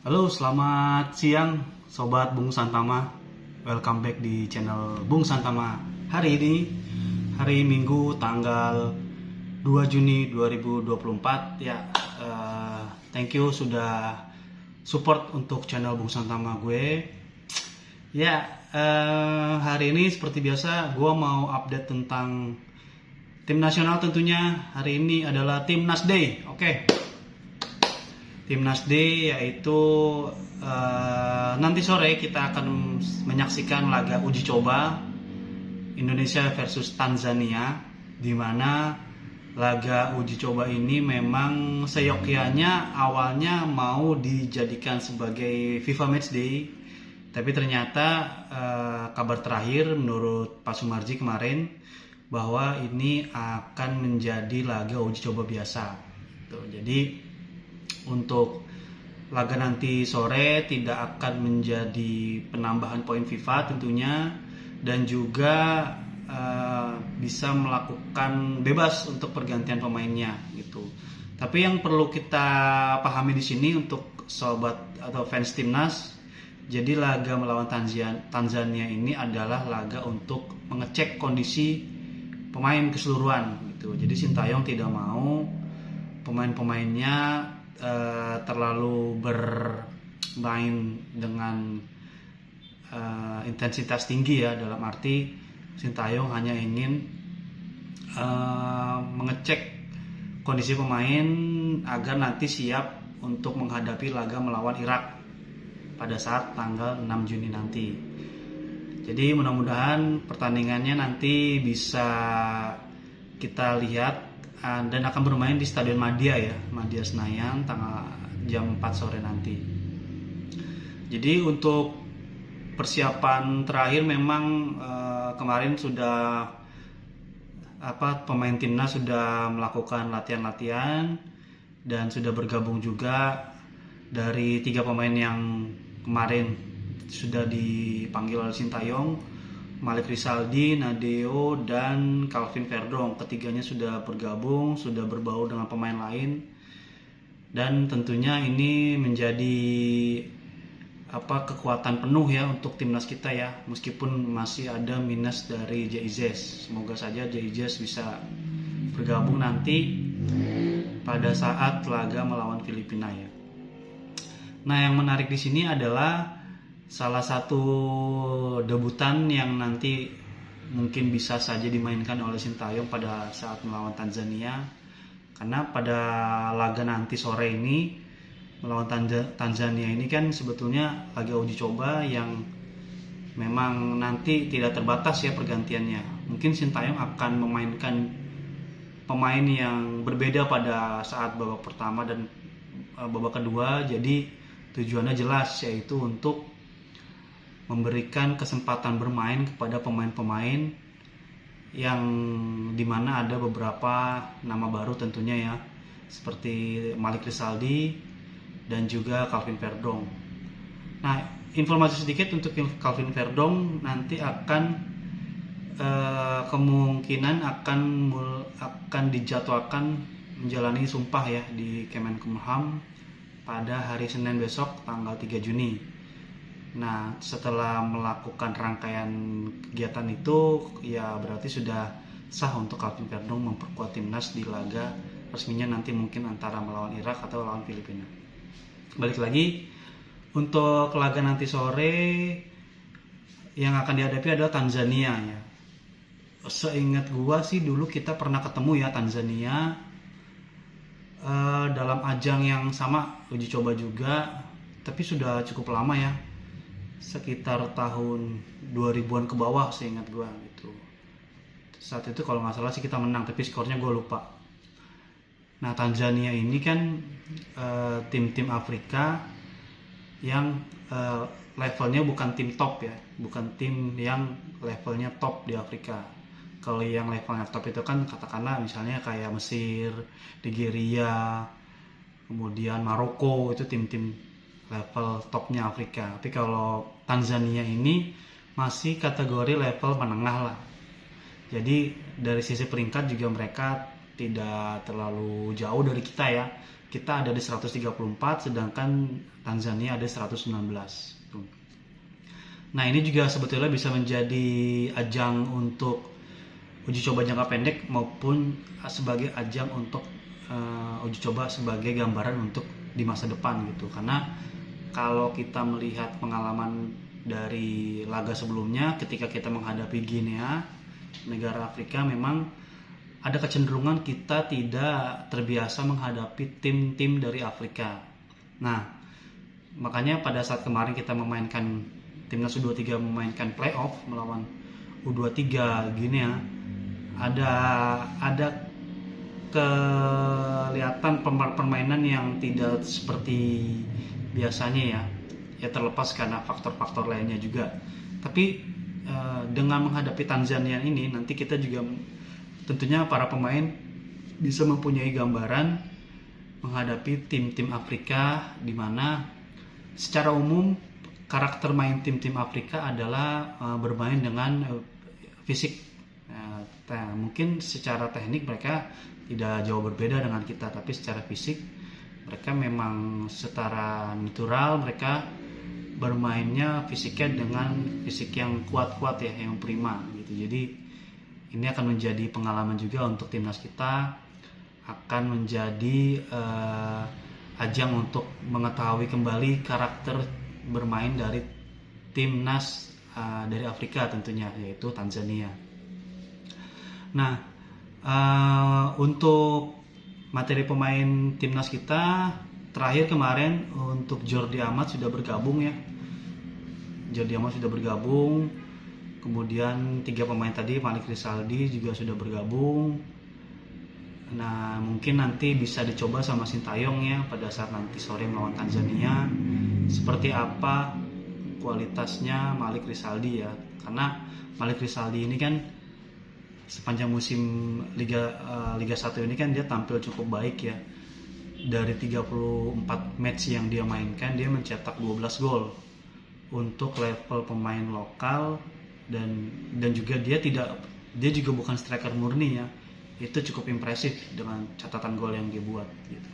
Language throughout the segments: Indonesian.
Halo, selamat siang Sobat Bung Santama. Welcome back di channel Bung Santama. Hari ini, hari Minggu tanggal 2 Juni 2024 ya. Thank you sudah support untuk channel Bung Santama gue. Ya, hari ini seperti biasa gue mau update tentang tim nasional tentunya. Hari ini adalah Timnas Day. Oke. Timnas Day yaitu nanti sore kita akan menyaksikan laga uji coba Indonesia versus Tanzania, di mana laga uji coba ini memang seyogyanya awalnya mau dijadikan sebagai FIFA Match Day, tapi ternyata kabar terakhir menurut Pak Sumarji kemarin bahwa ini akan menjadi laga uji coba biasa. Jadi untuk laga nanti sore tidak akan menjadi penambahan poin FIFA tentunya, dan juga bisa melakukan bebas untuk pergantian pemainnya gitu. Tapi yang perlu kita pahami di sini untuk sobat atau fans timnas, jadi laga melawan Tanzania ini adalah laga untuk mengecek kondisi pemain keseluruhan gitu. Jadi Sintayong tidak mau pemain-pemainnya terlalu bermain dengan intensitas tinggi ya, dalam arti Sintayong hanya ingin mengecek kondisi pemain agar nanti siap untuk menghadapi laga melawan Irak pada saat tanggal 6 Juni nanti. Jadi mudah-mudahan pertandingannya nanti bisa kita lihat dan akan bermain di Stadion Madia Senayan tanggal jam 4 sore nanti. Jadi untuk persiapan terakhir memang kemarin sudah pemain timnas sudah melakukan latihan-latihan dan sudah bergabung juga dari 3 pemain yang kemarin sudah dipanggil oleh Sintayong, Malik Rizaldi, Nadeo, dan Calvin Verdong. Ketiganya sudah bergabung, sudah berbaur dengan pemain lain, dan tentunya ini menjadi kekuatan penuh ya untuk timnas kita ya, meskipun masih ada minus dari Jaizes. Semoga saja Jaizes bisa bergabung nanti pada saat laga melawan Filipina ya. Nah, yang menarik di sini adalah salah satu debutan yang nanti mungkin bisa saja dimainkan oleh Sintayong pada saat melawan Tanzania, karena pada laga nanti sore ini melawan Tanzania ini kan sebetulnya laga uji coba yang memang nanti tidak terbatas ya pergantiannya. Mungkin Sintayong akan memainkan pemain yang berbeda pada saat babak pertama dan babak kedua. Jadi tujuannya jelas, yaitu untuk memberikan kesempatan bermain kepada pemain-pemain yang dimana ada beberapa nama baru tentunya ya, seperti Malik Rizaldi dan juga Calvin Verdong. Nah, informasi sedikit untuk Calvin Verdong, nanti akan kemungkinan akan dijadwalkan menjalani sumpah ya di Kemenkumham pada hari Senin besok tanggal 3 Juni. Nah, setelah melakukan rangkaian kegiatan itu, ya berarti sudah sah untuk Calvin Verdong memperkuat timnas di laga resminya nanti, mungkin antara melawan Irak atau lawan Filipina. Balik lagi, untuk laga nanti sore yang akan dihadapi adalah Tanzania ya. Seingat gua sih dulu kita pernah ketemu ya Tanzania dalam ajang yang sama, uji coba juga, tapi sudah cukup lama ya, sekitar tahun 2000-an ke bawah seingat gue gitu. Saat itu kalau nggak salah sih kita menang, tapi skornya gue lupa. Nah, Tanzania ini kan tim-tim Afrika yang levelnya bukan tim top ya, bukan tim yang levelnya top di Afrika. Kalau yang levelnya top itu kan katakanlah misalnya kayak Mesir, Nigeria, kemudian Maroko, itu tim-tim level topnya Afrika. Tapi kalau Tanzania ini masih kategori level menengah lah. Jadi dari sisi peringkat juga mereka tidak terlalu jauh dari kita ya. kita ada di 134, sedangkan Tanzania ada 119. Nah, ini juga sebetulnya bisa menjadi ajang untuk uji coba jangka pendek maupun sebagai ajang untuk uji coba sebagai gambaran untuk di masa depan gitu. Karena kalau kita melihat pengalaman dari laga sebelumnya ketika kita menghadapi Guinea, negara Afrika, memang ada kecenderungan kita tidak terbiasa menghadapi tim-tim dari Afrika. Nah, makanya pada saat kemarin kita memainkan Timnas U23 memainkan playoff melawan U23 Guinea, ada kelihatan permainan yang tidak seperti biasanya ya terlepas karena faktor-faktor lainnya juga. Tapi dengan menghadapi Tanzania ini nanti kita juga tentunya para pemain bisa mempunyai gambaran menghadapi tim-tim Afrika, di mana secara umum karakter main tim-tim Afrika adalah bermain dengan fisik. Mungkin secara teknik mereka tidak jauh berbeda dengan kita, tapi secara fisik mereka memang setara natural, mereka bermainnya fisiknya dengan fisik yang kuat-kuat ya, yang prima gitu. Jadi ini akan menjadi pengalaman juga untuk timnas kita, akan menjadi ajang untuk mengetahui kembali karakter bermain dari timnas dari Afrika tentunya, yaitu Tanzania. Nah, untuk materi pemain timnas kita terakhir kemarin untuk Jordi Amat sudah bergabung ya. Jordi Amat sudah bergabung. Kemudian 3 pemain tadi, Malik Rizaldi juga sudah bergabung. Nah, mungkin nanti bisa dicoba sama Sintayong ya pada saat nanti sore melawan Tanzania. Seperti apa kualitasnya Malik Rizaldi ya. Karena Malik Rizaldi ini kan sepanjang musim Liga 1 ini kan dia tampil cukup baik ya. Dari 34 match yang dia mainkan, dia mencetak 12 gol untuk level pemain lokal, dan juga dia juga bukan striker murni ya. Itu cukup impresif dengan catatan gol yang dia buat gitu.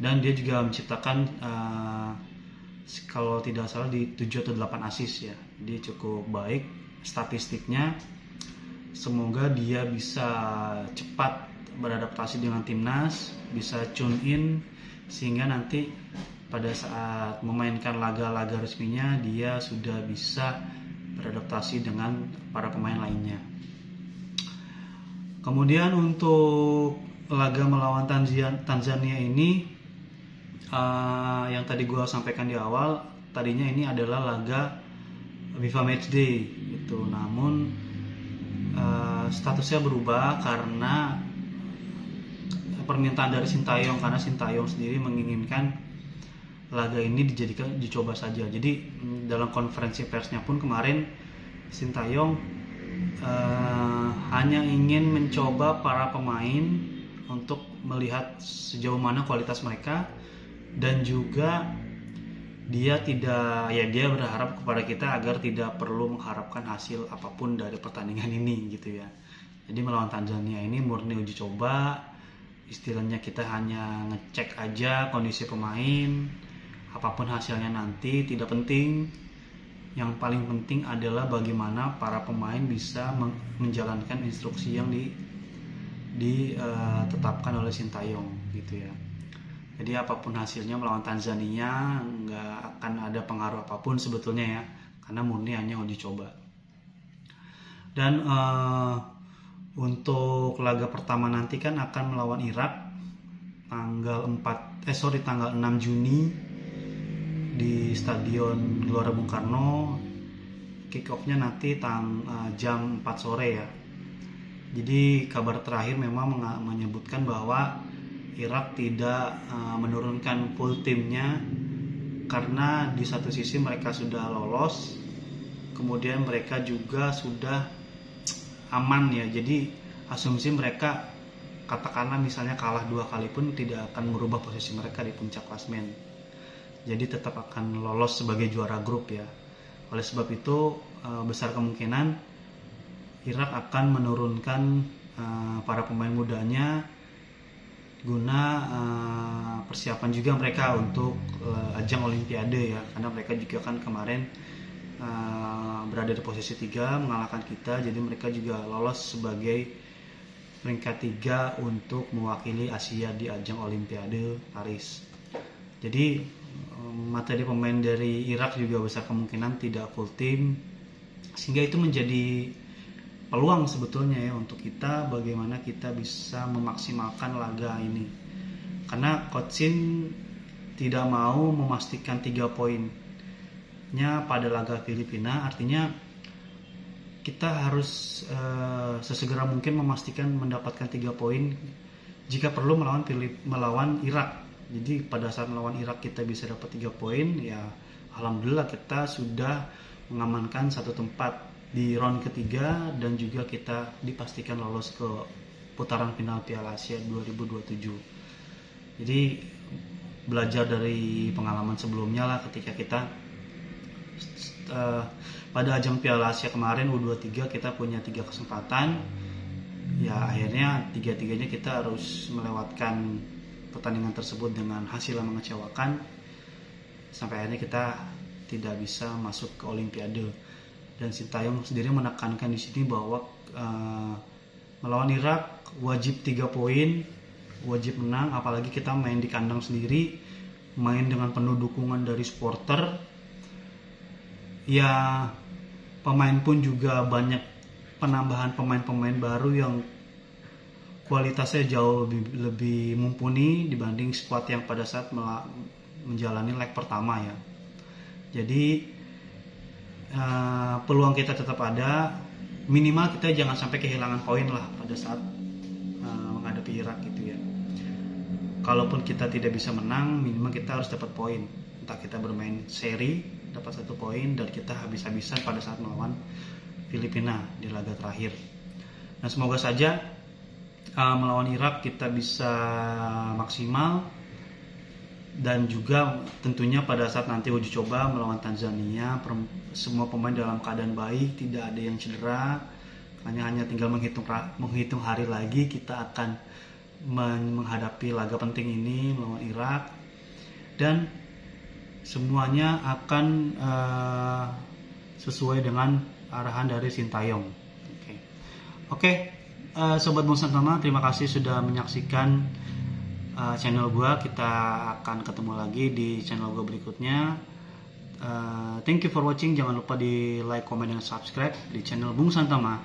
Dan dia juga menciptakan kalau tidak salah di 7 atau 8 assist ya. Dia cukup baik statistiknya. Semoga dia bisa cepat beradaptasi dengan timnas, bisa tune in sehingga nanti pada saat memainkan laga-laga resminya dia sudah bisa beradaptasi dengan para pemain lainnya. Kemudian untuk laga melawan Tanzania ini yang tadi gue sampaikan di awal, tadinya ini adalah laga FIFA Matchday gitu. Namun statusnya berubah karena permintaan dari Sintayong, karena Sintayong sendiri menginginkan laga ini dicoba saja. Jadi dalam konferensi persnya pun kemarin Sintayong hanya ingin mencoba para pemain untuk melihat sejauh mana kualitas mereka, dan juga dia berharap kepada kita agar tidak perlu mengharapkan hasil apapun dari pertandingan ini gitu ya. Jadi melawan Tanzania ini murni uji coba, istilahnya kita hanya ngecek aja kondisi pemain, apapun hasilnya nanti tidak penting. Yang paling penting adalah bagaimana para pemain bisa menjalankan instruksi yang ditetapkan oleh Sintayong gitu ya. Jadi apapun hasilnya melawan Tanzania nggak akan ada pengaruh apapun sebetulnya ya, karena murni hanya uji coba. Dan untuk laga pertama nanti kan akan melawan Irak tanggal 6 Juni di Stadion Gelora Bung Karno. Kick off-nya nanti jam 4 sore ya. Jadi kabar terakhir memang menyebutkan bahwa Irak tidak menurunkan full timnya karena di satu sisi mereka sudah lolos, kemudian mereka juga sudah aman ya. Jadi asumsi mereka, katakanlah misalnya kalah 2 kali pun tidak akan merubah posisi mereka di puncak klasemen. Jadi tetap akan lolos sebagai juara grup ya. Oleh sebab itu besar kemungkinan Irak akan menurunkan para pemain mudanya guna persiapan juga mereka untuk ajang Olimpiade ya, karena mereka juga kan kemarin berada di posisi 3 mengalahkan kita, jadi mereka juga lolos sebagai peringkat 3 untuk mewakili Asia di ajang Olimpiade Paris. Jadi materi pemain dari Irak juga besar kemungkinan tidak full tim, sehingga itu menjadi peluang sebetulnya ya untuk kita bagaimana kita bisa memaksimalkan laga ini, karena Coach Shin tidak mau memastikan 3 poinnya pada laga Filipina. Artinya kita harus sesegera mungkin memastikan mendapatkan 3 poin jika perlu melawan Irak. Jadi pada saat melawan Irak kita bisa dapat 3 poin, ya alhamdulillah kita sudah mengamankan 1 tempat di round ketiga, dan juga kita dipastikan lolos ke putaran final Piala Asia 2027. Jadi belajar dari pengalaman sebelumnya lah, ketika kita pada ajang Piala Asia kemarin U23 kita punya 3 kesempatan, ya akhirnya 3-3-nya kita harus melewatkan pertandingan tersebut dengan hasil yang mengecewakan, sampai akhirnya kita tidak bisa masuk ke Olimpiade. Dan Sintayong sendiri menekankan di sini bahwa melawan Irak wajib 3 poin, wajib menang, apalagi kita main di kandang sendiri, main dengan penuh dukungan dari supporter. Ya pemain pun juga banyak penambahan pemain-pemain baru yang kualitasnya jauh lebih mumpuni dibanding skuad yang pada saat menjalani leg pertama ya. Jadi peluang kita tetap ada, minimal kita jangan sampai kehilangan poin lah pada saat menghadapi Irak gitu ya. Kalaupun kita tidak bisa menang, minimal kita harus dapat poin. Entah kita bermain seri dapat 1 poin, dan kita habis-habisan pada saat melawan Filipina di laga terakhir. Nah semoga saja melawan Irak kita bisa maksimal, dan juga tentunya pada saat nanti uji coba melawan Tanzania, semua pemain dalam keadaan baik, tidak ada yang cedera, hanya tinggal menghitung hari lagi kita akan menghadapi laga penting ini melawan Irak, dan semuanya akan sesuai dengan arahan dari Sintayong. Oke. Sobat Bung Santama, terima kasih sudah menyaksikan channel gua. Kita akan ketemu lagi di channel gua berikutnya. Thank you for watching. Jangan lupa di like, comment, dan subscribe di channel Bung Santama.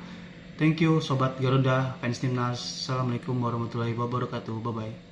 Thank you Sobat Garuda, fans timnas. Assalamualaikum warahmatullahi wabarakatuh. Bye bye.